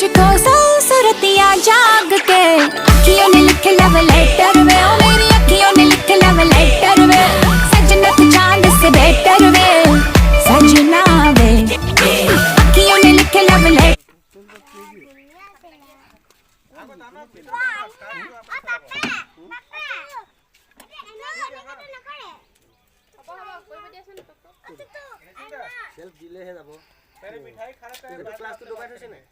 मुझको सरसरतियां जाग के अखियों ने लिखे लव लेटर वे ओ मेरी अखियों ने लिखे लव लेटर वे सजना तू चांद से बेटर वे सजना वे अखियों ने लिखे लव लेटर सेल्फ दिले हे जाबो। मिठाई खाना क्लास तो डुबाই থৈছে নাই?